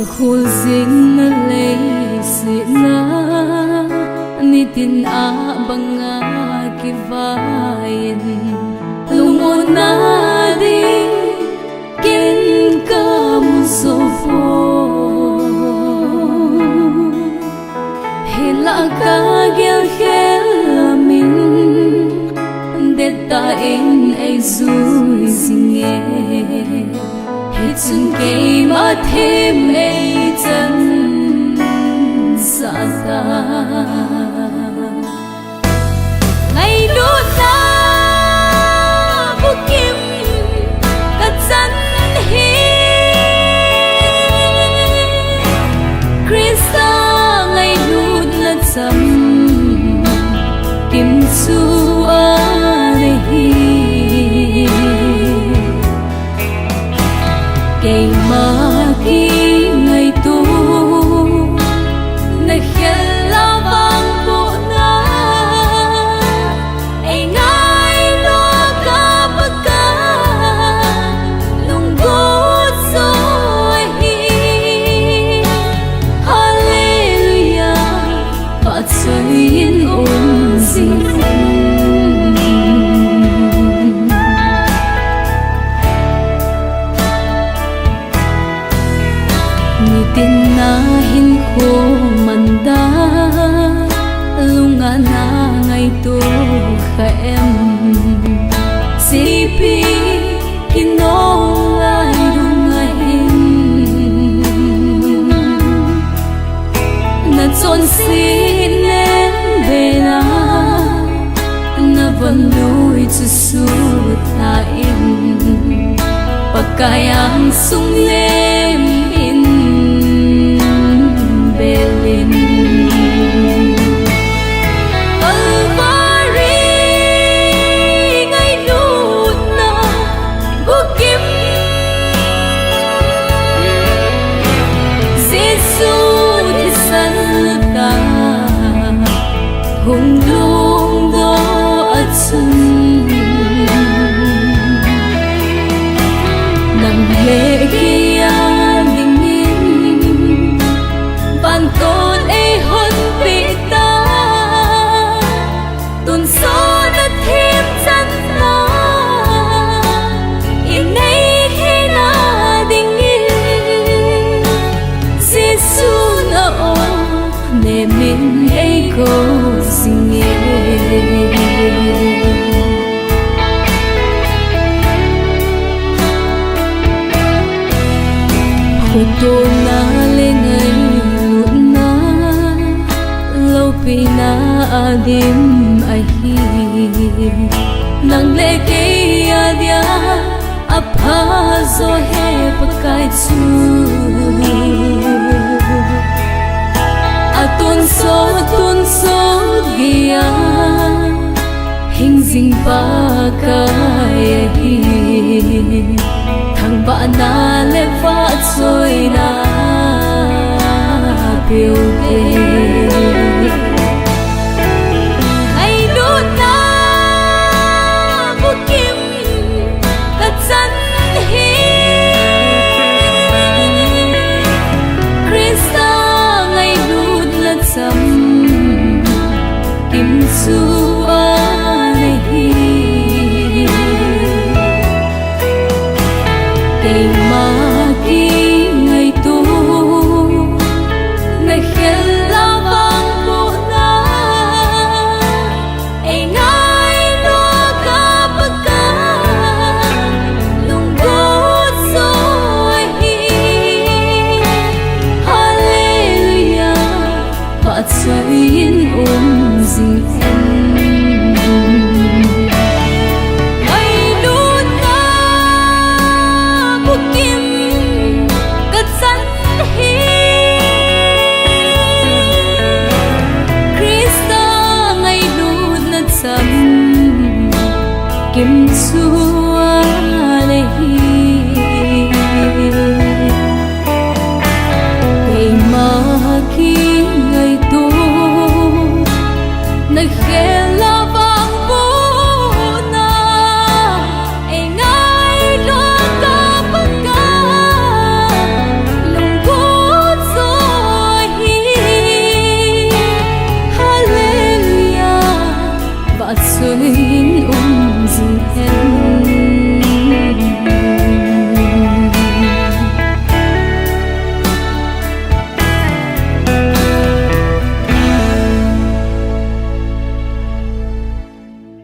khul zin na lei si na ni tin a banga ki vain lungon na di kin kam so fo hila ka gel khelamin det ta in ai zui zinge Hitsung kay mathim ay chân sa ta Ngày đốt na bút kim cắt chân hi Krista ngày đốt là chấm kim su Kay maki ngay tu na khela vang po na ay ngay lo ka pagka lungkot so hi Hallelujah patsayin unsin tin na hin ko manda lunga na ngay tu kha em sipi kinong ai dungahin na chon sin em bela na vanui chu su ta in pakayang sung lem hùng lung do at sun nang lệ kia đình in van tôn ai hôn bị ta tuần số đã thêm chân na in nay khi na đình in Giêsu na ô nề mình ai cô Khuto na lengay luna Lâu pi na adim ahi Nang leke adia Apha zo he pakai chu Tun so gia hình dinh pa kai hi thằng bạn na le va rồi na biểu kê ai đốt na bút kim cắt chân hi Krista ngày đốt là chấm kim su hi